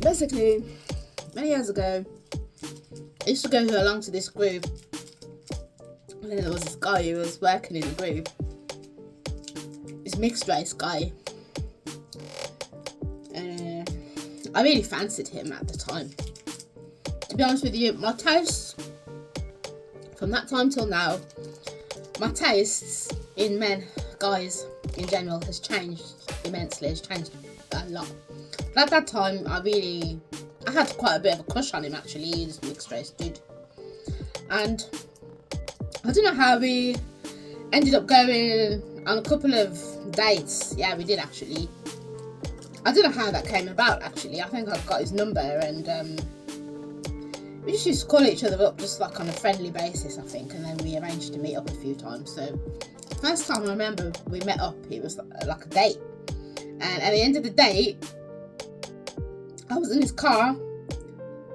Basically, many years ago, I used to go along to this group, and then there was this guy who was working in the group, this mixed race guy. I really fancied him at the time. To be honest with you, my tastes, from that time till now, my tastes in men, guys in general, has changed immensely, has changed a lot. But at that time, I had quite a bit of a crush on him actually, this mixed race dude. And I don't know how we ended up going on a couple of dates. Yeah, we did actually. I don't know how that came about actually. I think I've got his number, and we just used to call each other up just like on a friendly basis, I think, and then we arranged to meet up a few times. So the first time I remember we met up, it was like a date, and at the end of the date, I was in his car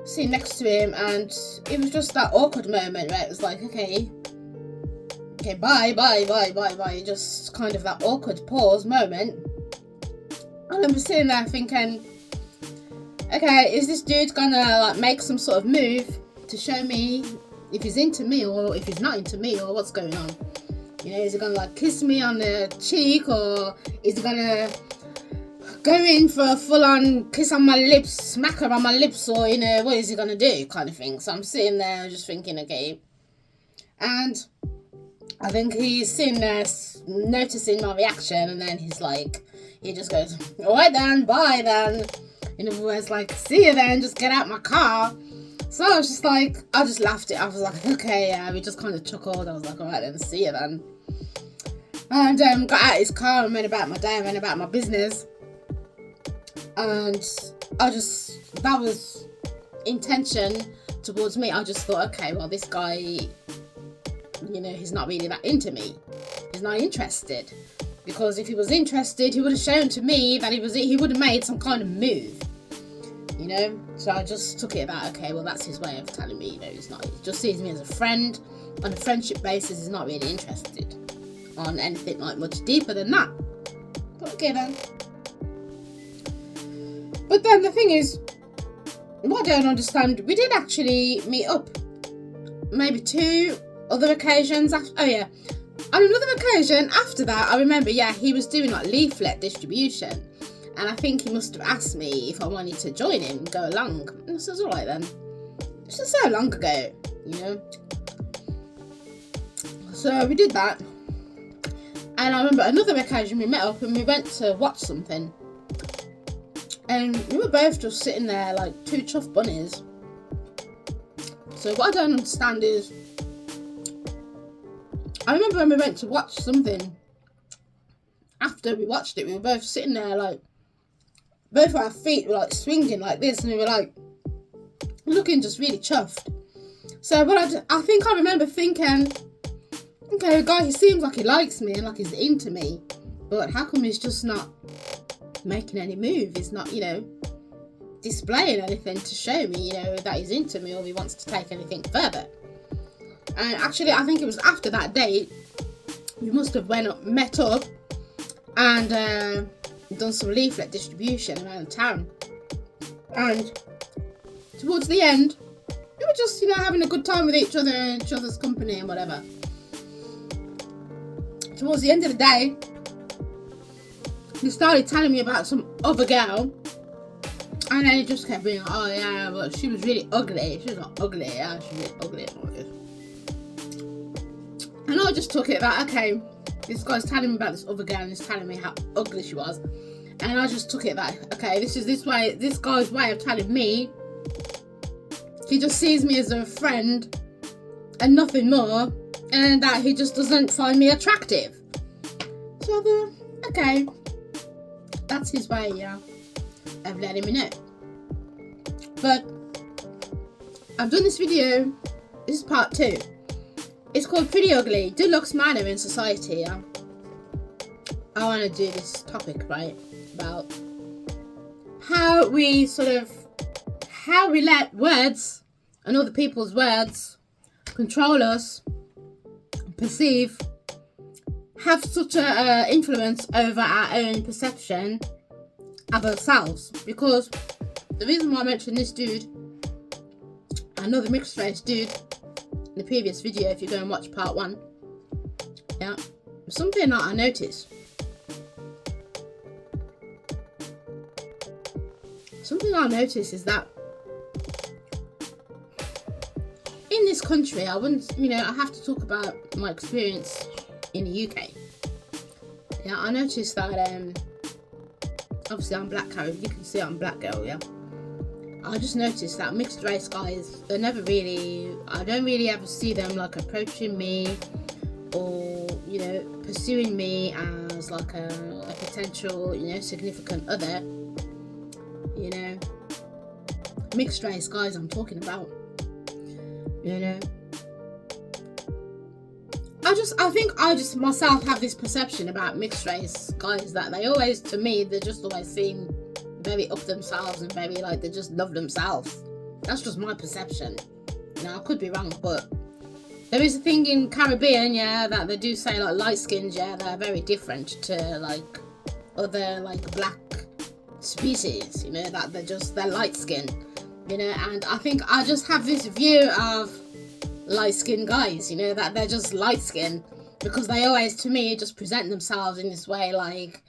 sitting next to him, and it was just that awkward moment where it was like, okay, bye, just kind of that awkward pause moment. I remember sitting there thinking, okay, is this dude gonna like make some sort of move to show me if he's into me or if he's not into me, or what's going on? You know, is he gonna like kiss me on the cheek, or is he gonna go in for a full-on kiss on my lips, smack her on my lips, or, you know, what is he gonna do, kind of thing? So I'm sitting there just thinking, okay, and I think he's sitting there noticing my reaction, and then he just goes, alright then, bye then. In other words, like, see you then, just get out my car. So I was just like, I just laughed it. I was like, okay, yeah, we just kind of chuckled. I was like, alright then, see you then. And got out his car and went about my day and went about my business. And that was intention towards me. I just thought, okay, well, this guy, you know, he's not really that into me. He's not interested. Because if he was interested, he would have shown to me that he would have made some kind of move, you know. So I just took it about, okay, well, that's his way of telling me, you know, he just sees me as a friend. On a friendship basis, he's not really interested on anything like much deeper than that. But okay then. But then the thing is, what I don't understand, we did actually meet up maybe 2 other occasions after. Oh yeah. On another occasion after that, I remember, yeah, he was doing like leaflet distribution, and I think he must have asked me if I wanted to join him and go along. And I said, alright then. It's just so long ago, you know. So we did that, and I remember another occasion we met up and we went to watch something, and we were both just sitting there like 2 chuffed bunnies. So what I don't understand is, I remember when we went to watch something, after we watched it, we were both sitting there like, both our feet were like swinging like this, and we were like looking just really chuffed. So what I think I remember thinking, okay, guy, he seems like he likes me and like he's into me, but how come he's just not making any move? He's not, you know, displaying anything to show me, you know, that he's into me or he wants to take anything further. And actually, I think it was after that date, we must have met up and done some leaflet distribution around town. And towards the end, we were just, you know, having a good time with each other and each other's company and whatever. Towards the end of the day, he started telling me about some other girl. And then he just kept being like, oh yeah, but she was really ugly. She was not ugly, yeah, she was really ugly. And I just took it that, okay, this guy's telling me about this other girl and he's telling me how ugly she was. And I just took it that, okay, this guy's way of telling me, he just sees me as a friend and nothing more, and that he just doesn't find me attractive. So I thought, okay, that's his way, yeah, of letting me know. But I've done this video, this is part 2. It's called Pretty Ugly, Do Looks Matter in Society. I want to do this topic, right, about how we let words and other people's words control us, perceive, have such an influence over our own perception of ourselves. Because the reason why I mentioned this dude, another mixed race dude, in the previous video, if you go and watch part 1, yeah, something that I noticed. Something I noticed is that in this country, I wouldn't, you know, I have to talk about my experience in the UK. Yeah, I noticed that, obviously I'm black, Carib, you can see I'm black girl, yeah. I just noticed that mixed race guys, they're never really, I don't really ever see them like approaching me or, you know, pursuing me as like a potential, you know, significant other. You know, mixed race guys I'm talking about. You know, I think I just myself have this perception about mixed race guys that they always, to me, they just always seem very up themselves and very like they just love themselves. That's just my perception. You know, I could be wrong, but there is a thing in Caribbean, yeah, that they do say like light skins, yeah, they're very different to like other like black species, you know, that they're light skinned, you know, and I think I just have this view of light skinned guys, you know, that they're just light skinned because they always, to me, just present themselves in this way like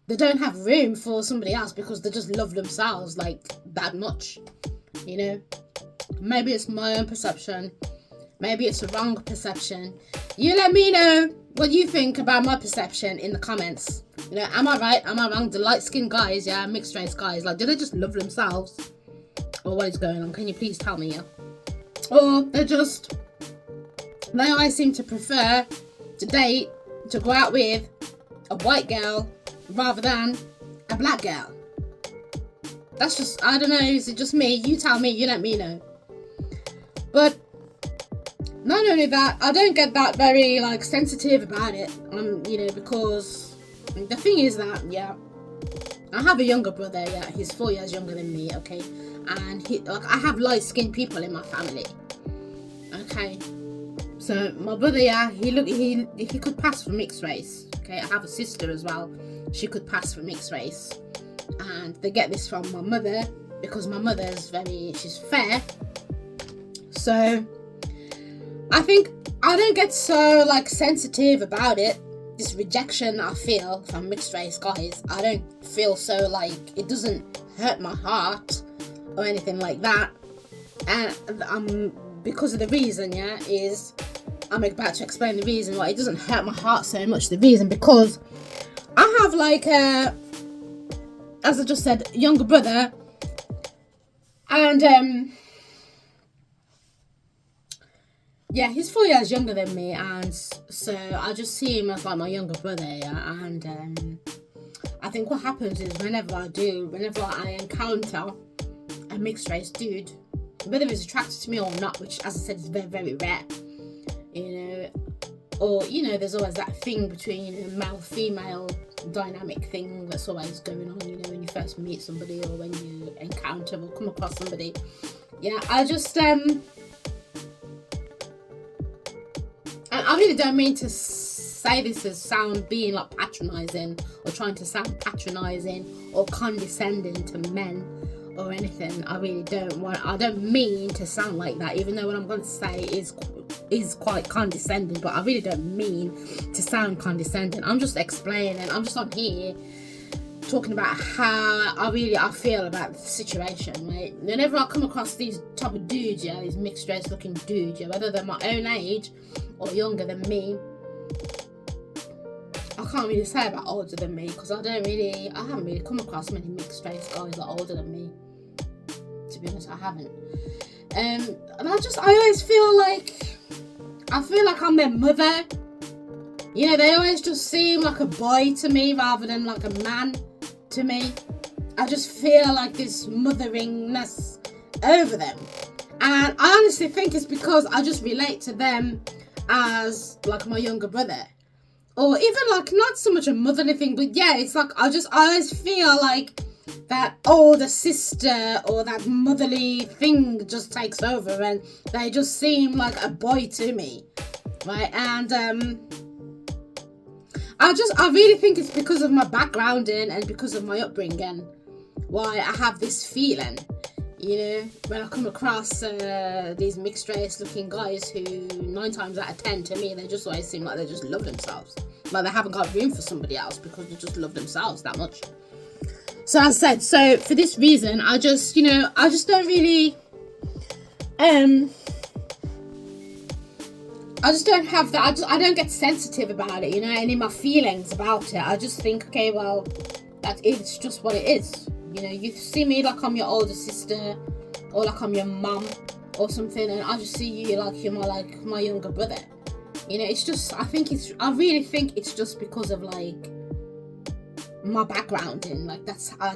they don't have room for somebody else because they just love themselves like that much, you know. Maybe it's my own perception, maybe it's a wrong perception. You let me know what you think about my perception in the comments. You know, am I right? Am I wrong? The light-skinned guys, yeah, mixed race guys, like, do they just love themselves? Or what is going on? Can you please tell me, yeah? Or they always seem to prefer to date, to go out with a white girl rather than a black girl. That's just, I don't know, is it just me? You tell me, you let me know. But not only that, I don't get that very like sensitive about it, you know, because the thing is that, yeah, I have a younger brother, yeah, he's 4 years younger than me, okay, and I have light-skinned people in my family, okay, so my brother, yeah, he could pass for mixed race, okay. I have a sister as well, she could pass for mixed race, and they get this from my mother because my mother's she's fair, so I think I don't get so like sensitive about it. This rejection I feel from mixed race guys, I don't feel so like, it doesn't hurt my heart or anything like that. And because of the reason, yeah, is I'm about to explain the reason why it doesn't hurt my heart so much. The reason because I have like as I just said, younger brother, and yeah, he's 4 years younger than me, and so I just see him as like my younger brother, yeah, and I think what happens is whenever I encounter a mixed race dude, whether he's attracted to me or not, which as I said is very, very rare, you know, or, you know, there's always that thing between, you know, male-female dynamic thing that's always going on, you know, when you first meet somebody or when you encounter or come across somebody, yeah, I just, I really don't mean to say this as being like patronising or trying to sound patronising or condescending to men or anything. I really I don't mean to sound like that, even though what I'm going to say is quite condescending, but I really don't mean to sound condescending. I'm just explaining, I'm just on here talking about how I feel about the situation, right? Whenever I come across these type of dudes, yeah, these mixed race looking dudes, yeah, whether they're my own age or younger than me, I can't really say about older than me because I haven't really come across many mixed race guys that are older than me, to be honest. I haven't, and I always feel like I'm their mother. You know, they always just seem like a boy to me rather than like a man to me. I just feel like this motheringness over them, and I honestly think it's because I just relate to them as like my younger brother, or even like not so much a motherly thing, but yeah, it's like I always feel like that older sister or that motherly thing just takes over, and they just seem like a boy to me, right? And I really think it's because of my background and because of my upbringing. why I have this feeling, you know, when I come across these mixed race looking guys who 9 times out of 10 to me, they just always seem like they just love themselves, like they haven't got room for somebody else because they just love themselves that much. So as I said, so for this reason, I just, you know, I just don't really I just don't have that. I don't get sensitive about it, you know, any of my feelings about it. I just think, okay, well, that it's just what it is. You know, you see me like I'm your older sister, or like I'm your mum, or something, and I just see you like you're my younger brother. You know, it's just, I really think it's just because of like my background, and like that's how I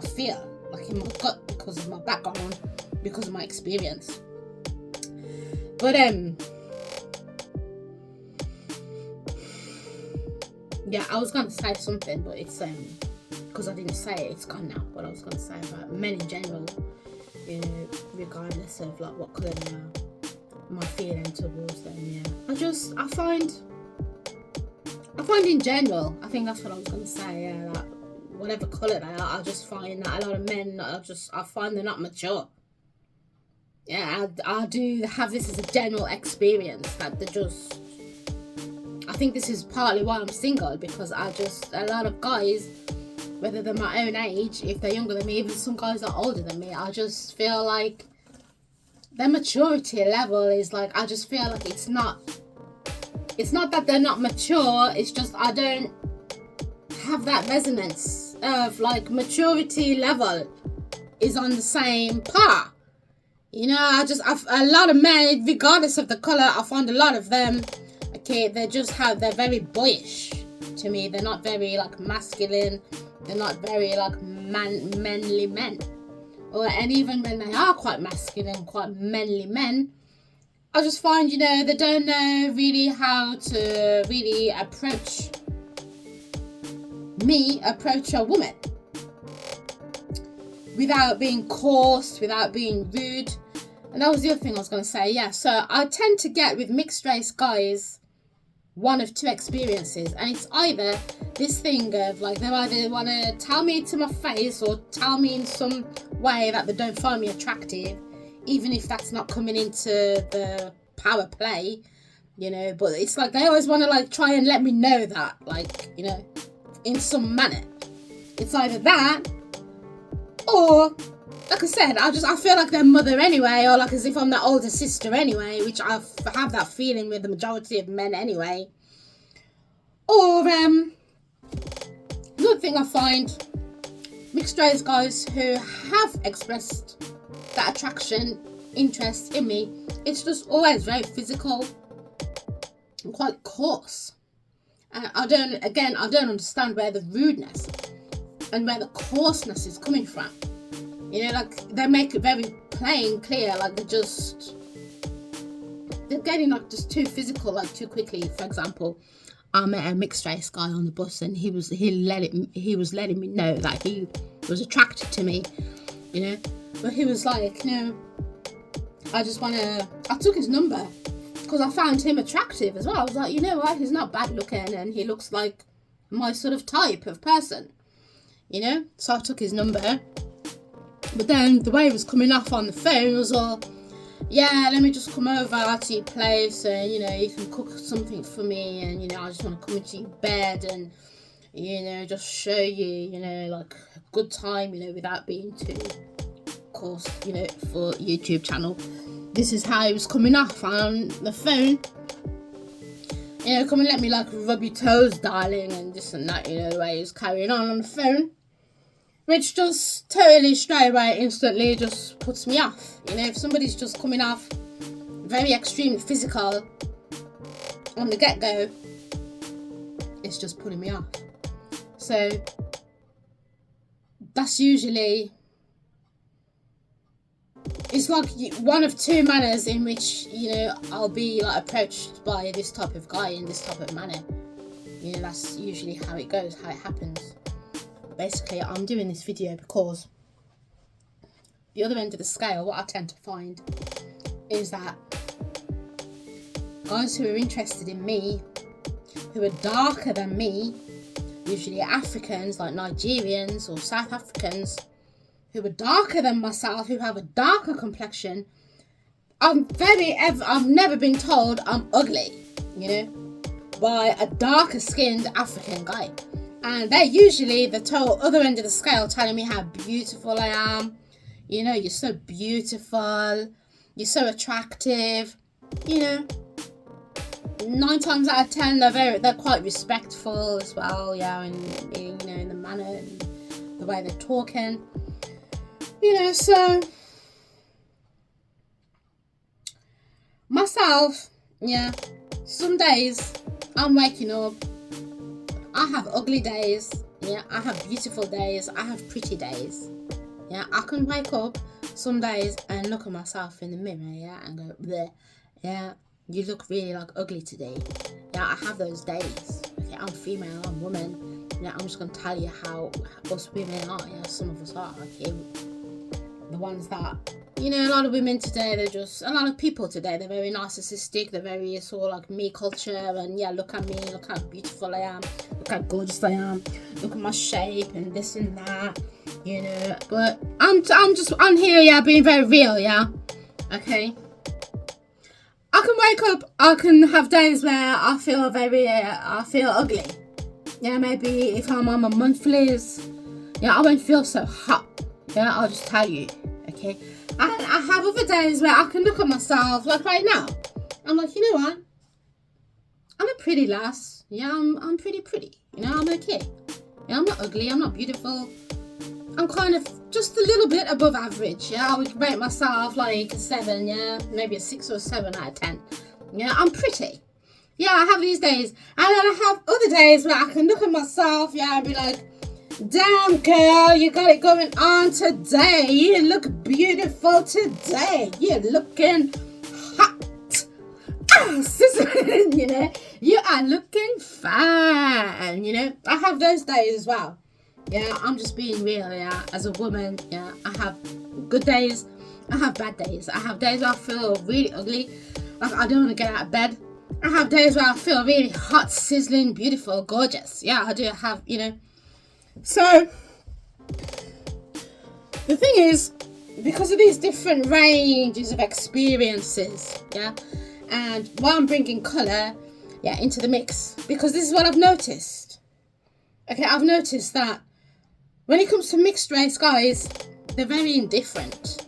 feel, like in my gut, because of my background, because of my experience. But yeah, I was gonna say something, but it's because I didn't say it, it's gone now. What I was gonna say about men in general, you know, regardless of like what colour they are, my feeling towards them. Yeah, I find in general, I think that's what I was gonna say. Yeah, like whatever colour they are, I just find that a lot of men, I find they're not mature. Yeah, I do have this as a general experience that they're just. I think this is partly why I'm single, because a lot of guys, whether they're my own age, if they're younger than me, even some guys are older than me, I just feel like their maturity level is like, I just feel like it's not that they're not mature, it's just I don't have that resonance of like maturity level is on the same par. You know, a lot of men, regardless of the colour, I find a lot of them, okay, they're very boyish to me. They're not very like masculine. They're not very like manly men. And even when they are quite masculine, quite manly men, I just find, you know, they don't know really how to really approach a woman without being coarse, without being rude. And that was the other thing I was going to say. Yeah, so I tend to get with mixed race guys one of two experiences, and it's either this thing of like they either want to tell me to my face or tell me in some way that they don't find me attractive, even if that's not coming into the power play, you know, but it's like they always want to like try and let me know that, like, you know, in some manner. It's either that, or like I said, I feel like their mother anyway, or like as if I'm their older sister anyway, which I have that feeling with the majority of men anyway. Or another thing I find, mixed race guys who have expressed that attraction, interest in me, it's just always very physical and quite coarse. And I don't understand where the rudeness and where the coarseness is coming from. You know, like they make it very plain, clear, like they're getting like just too physical, like too quickly. For example, I met a mixed race guy on the bus, and he was letting me know that he was attracted to me, you know. But he was like, you know, I took his number because I found him attractive as well. I was like, you know what, he's not bad looking, and he looks like my sort of type of person, you know. So I took his number. But then the way he was coming off on the phone was all, yeah, let me just come over to your place, and, you know, you can cook something for me, and, you know, I just want to come into your bed and, you know, just show you, you know, like a good time, you know, without being too coarse, you know, for YouTube channel. This is how he was coming off on the phone. You know, come and let me like rub your toes, darling, and this and that, you know, the way he was carrying on the phone. Which just totally straight away, instantly just puts me off. You know, if somebody's just coming off very extremely physical on the get-go, it's just putting me off. So that's usually, it's like one of two manners in which, you know, I'll be like approached by this type of guy in this type of manner. You know, that's usually how it goes, how it happens. Basically, I'm doing this video because the other end of the scale, what I tend to find is that guys who are interested in me, who are darker than me, usually Africans like Nigerians or South Africans who are darker than myself, who have a darker complexion, I've never been told I'm ugly, you know, by a darker skinned African guy. And they're usually the total other end of the scale, telling me how beautiful I am. You know, you're so beautiful, you're so attractive, you know. 9 times out of 10 they're quite respectful as well, yeah, and you know, in the manner and the way they're talking, you know. So myself, yeah, some days I'm waking up, I have ugly days, yeah, I have beautiful days, I have pretty days, yeah. I can wake up some days and look at myself in the mirror, yeah, and go, bleh, yeah, you look really like ugly today. Yeah, I have those days. Okay, I'm female, I'm woman. Yeah, I'm just gonna tell you how us women are. Yeah, some of us are. Okay, the ones that, you know, a lot of women today, a lot of people today, they're very narcissistic. They're very sort of like me culture, and yeah, look at me, look how beautiful I am, look how gorgeous I am, look at my shape and this and that, you know. But I'm here, yeah, being very real, yeah. Okay. I can wake up, I can have days where I feel ugly. Yeah, maybe if I'm on my monthlies, yeah, I won't feel so hot. Yeah, I'll just tell you, okay? And I have other days where I can look at myself, like right now. I'm like, you know what? I'm a pretty lass. Yeah, I'm pretty. You know, I'm okay. Yeah, I'm not ugly, I'm not beautiful. I'm kind of just a little bit above average, yeah. I would rate myself like a 7, yeah, maybe a 6 or a 7 out of 10. Yeah, I'm pretty. Yeah, I have these days. And then I have other days where I can look at myself, yeah, and be like, damn girl, you got it going on today. You look beautiful today. You're looking hot. You know, you are looking fine, you know. I have those days as well. Yeah, I'm just being real, yeah. As a woman, yeah, I have good days, I have bad days. I have days where I feel really ugly, like I don't want to get out of bed. I have days where I feel really hot, sizzling, beautiful, gorgeous. Yeah, I do have, you know. So, the thing is, because of these different ranges of experiences, yeah, and why I'm bringing colour, yeah, into the mix, because this is what I've noticed. Okay, I've noticed that when it comes to mixed race guys, they're very indifferent,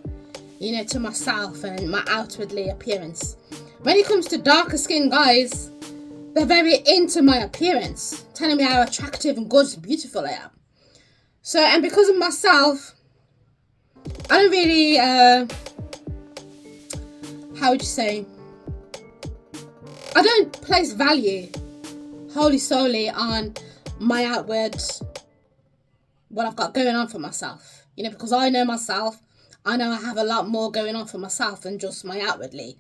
you know, to myself and my outwardly appearance. When it comes to darker skinned guys, they're very into my appearance, telling me how attractive and gorgeous and beautiful I am. So, and because of myself, I don't really, how would you say, I don't place value wholly solely on my outward, what I've got going on for myself, you know, because I know myself. I know I have a lot more going on for myself than just my outwardly,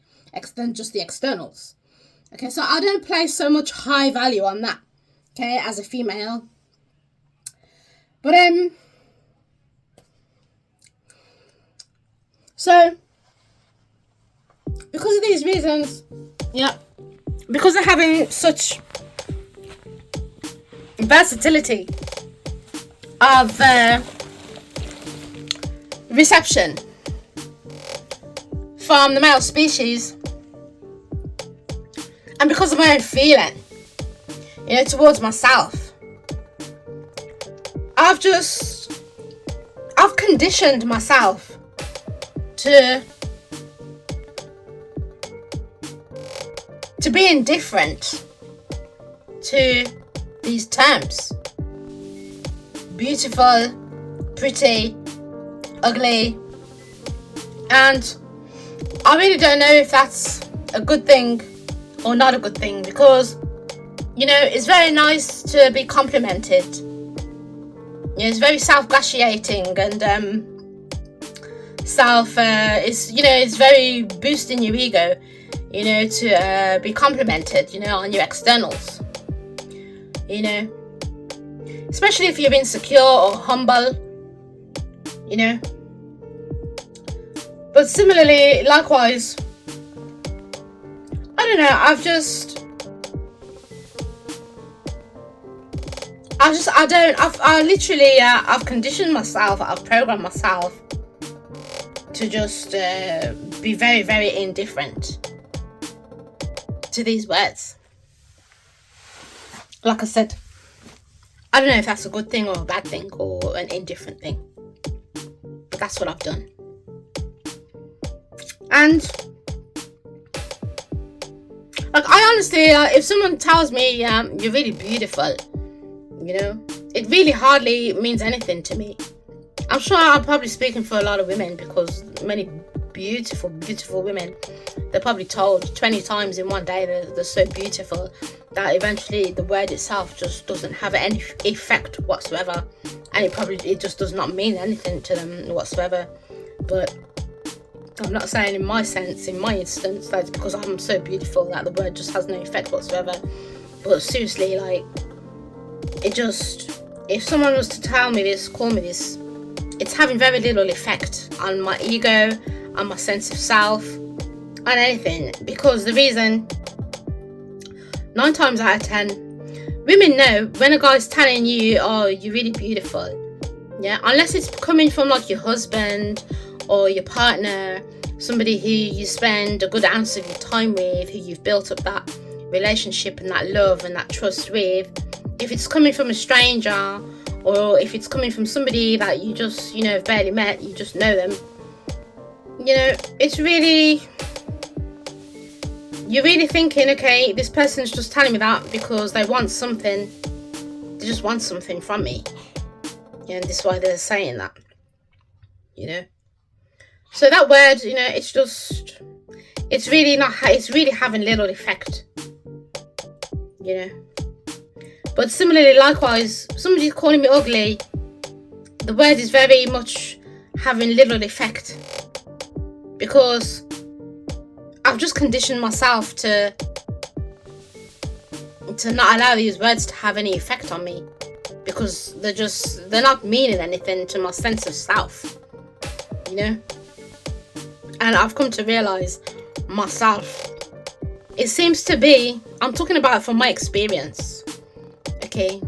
than just the externals. Okay, so I don't place so much high value on that, okay, as a female. But so because of these reasons, yeah, because of having such versatility of reception from the male species, and because of my own feeling, you know, towards myself, I've conditioned myself to be indifferent to these terms: beautiful, pretty, ugly. And I really don't know if that's a good thing or not a good thing, because, you know, it's very nice to be complimented. You know, it's very self-gratiating and it's very boosting your ego, you know, to be complimented, you know, on your externals, you know, especially if you're insecure or humble, you know. But similarly, likewise, I don't know, I've conditioned myself, I've programmed myself to just be very, very indifferent to these words. Like I said, I don't know if that's a good thing or a bad thing or an indifferent thing, but that's what I've done. And like, I honestly, if someone tells me you're really beautiful, it really hardly means anything to me. I'm sure I'm probably speaking for a lot of women, because many beautiful, beautiful women, they're probably told 20 times in one day that they're so beautiful that eventually the word itself just doesn't have any effect whatsoever, and it just does not mean anything to them whatsoever. But I'm not saying in my instance, that's because I'm so beautiful that the word just has no effect whatsoever. But seriously, like, if someone was to tell me this, call me this, it's having very little effect on my ego, on my sense of self, on anything. Because the reason, 9 times out of 10, women know when a guy's telling you, oh, you're really beautiful. Yeah, unless it's coming from like your husband or your partner, somebody who you spend a good ounce of your time with, who you've built up that relationship and that love and that trust with. If it's coming from a stranger, or if it's coming from somebody that you just, have barely met, you just know them, it's really, you're really thinking, okay, this person's just telling me that because they want something, they just want something from me. And this is why they're saying that, So that word, it's really having little effect, But similarly, likewise, somebody's calling me ugly, the word is very much having little effect, because I've just conditioned myself to not allow these words to have any effect on me, because they're not meaning anything to my sense of self, And I've come to realize myself, it seems to be, I'm talking about from my experience, okay?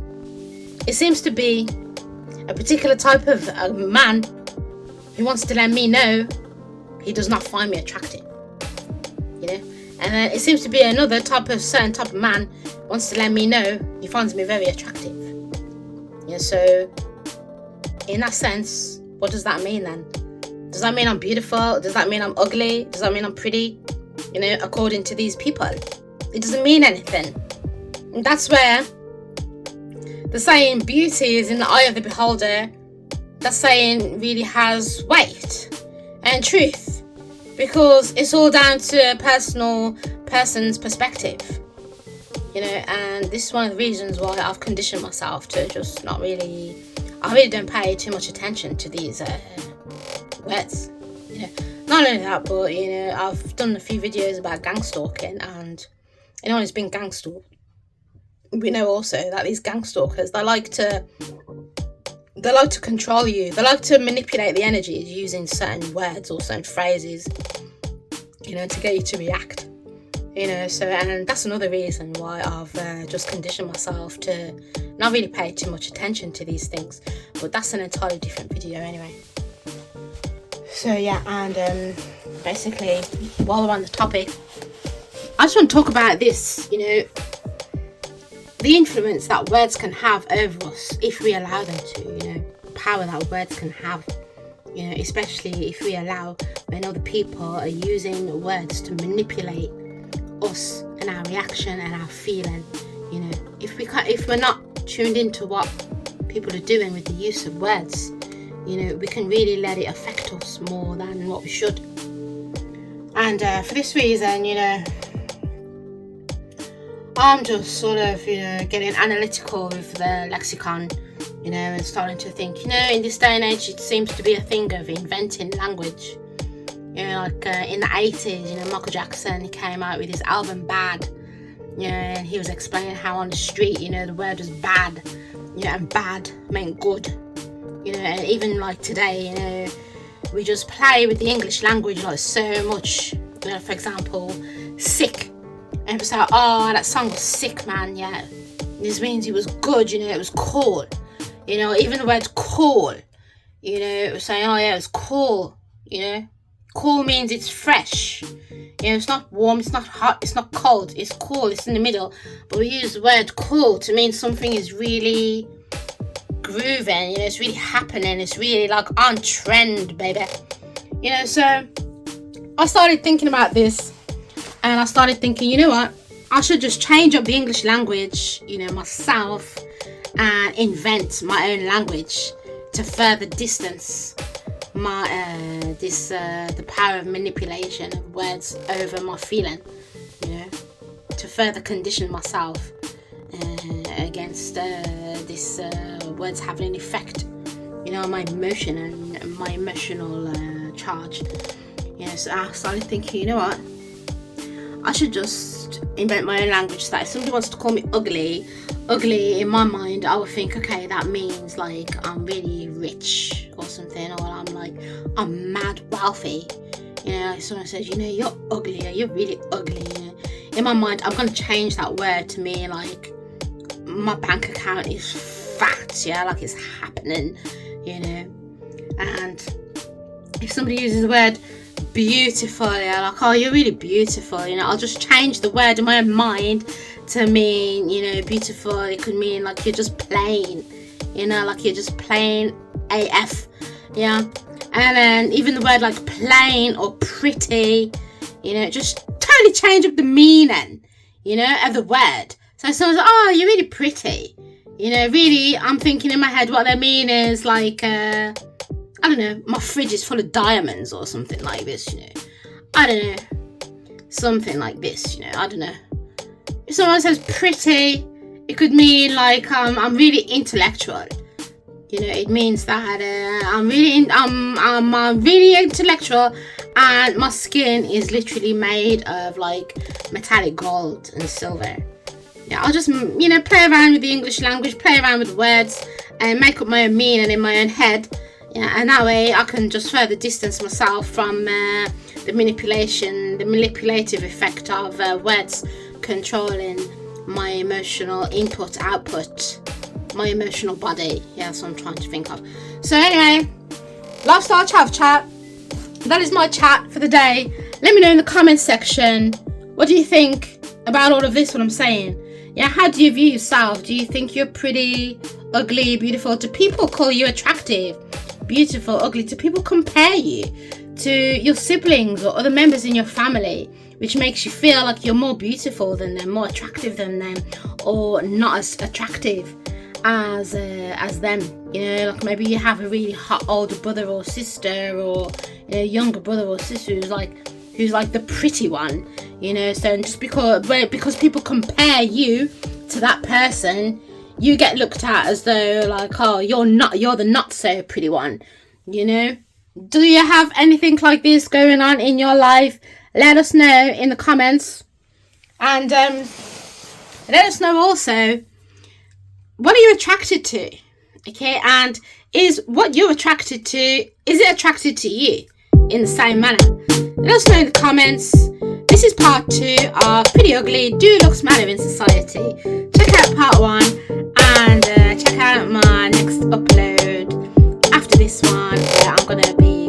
It seems to be a particular type of man who wants to let me know he does not find me attractive, And then it seems to be certain type of man wants to let me know he finds me very attractive. So in that sense, what does that mean then? Does that mean I'm beautiful? Does that mean I'm ugly? Does that mean I'm pretty? According to these people, it doesn't mean anything. And that's where the saying beauty is in the eye of the beholder, that saying really has weight and truth, because it's all down to a person's perspective, and this is one of the reasons why I've conditioned myself to just I really don't pay too much attention to these words. Not only that, but I've done a few videos about gang stalking, and anyone who's been gang stalked, we know also that these gang stalkers, they like to control you. They like to manipulate the energies using certain words or certain phrases, to get you to react. So, and that's another reason why I've just conditioned myself to not really pay too much attention to these things. But that's an entirely different video anyway. So yeah, and basically, while we're on the topic, I just want to talk about this, the influence that words can have over us if we allow them to, power that words can have, especially if we allow when other people are using words to manipulate us and our reaction and our feeling. If we're not tuned into what people are doing with the use of words, we can really let it affect us more than what we should. And for this reason, I'm just sort of, getting analytical with the lexicon, and starting to think, in this day and age, it seems to be a thing of inventing language. Like in the 80s, Michael Jackson, he came out with his album Bad, and he was explaining how on the street, the word was bad, and bad meant good, and even like today, we just play with the English language like so much. For example, sick, and people say, oh, that song was sick, man, yeah, This means it was good, it was cool. Even the word cool, it was saying, oh yeah, it's cool, Cool means it's fresh. It's not warm, it's not hot, it's not cold, it's cool, it's in the middle. But we use the word cool to mean something is really grooving, it's really happening, it's really like on trend, baby. So I started thinking about this, and I started thinking, you know what? I should just change up the English language, myself, and invent my own language to further distance my the power of manipulation of words over my feeling, to further condition myself against this words having an effect, on my emotion and my emotional charge. So I started thinking, you know what? I should just invent my own language so that if somebody wants to call me ugly, in my mind, I would think, okay, that means like I'm really rich or something, or I'm mad wealthy. If someone says, you're ugly, or you're really ugly, in my mind, I'm going to change that word to mean like my bank account is fat, like it's happening, And if somebody uses the word beautiful, like, oh, you're really beautiful, I'll just change the word in my own mind to mean, beautiful. It could mean like you're just plain, like you're just plain AF, and then even the word like plain or pretty, just totally change up the meaning, of the word. So someone's like, oh, you're really pretty, really, I'm thinking in my head what they mean is like, I don't know, my fridge is full of diamonds or something like this, I don't know, something like this, I don't know. If someone says pretty, it could mean like I'm really intellectual. It means that I'm really intellectual, and my skin is literally made of like metallic gold and silver. I'll just play around with the English language, play around with the words, and make up my own meaning in my own head. And that way I can just further distance myself from the manipulative effect of words controlling my emotional input, output, my emotional body. That's what I'm trying to think of. So anyway, lifestyle chav chat. That is my chat for the day. Let me know in the comments section, what do you think about all of this, what I'm saying? How do you view yourself? Do you think you're pretty, ugly, beautiful? Do people call you attractive, beautiful, ugly? Do people compare you to your siblings or other members in your family, which makes you feel like you're more beautiful than them, more attractive than them, or not as attractive as them? Like maybe you have a really hot older brother or sister, or a younger brother or sister who's like the pretty one, so just because people compare you to that person, you get looked at as though like, oh, you're the not so pretty one. Do you have anything like this going on in your life? Let us know in the comments, and let us know also, what are you attracted to? Okay, and is what you're attracted to, is it attracted to you in the same manner? Let us know in the comments. This is part 2 of Pretty Ugly Do Looks Matter in Society. Check out part 1, and check out my next upload after this one, where I'm going to be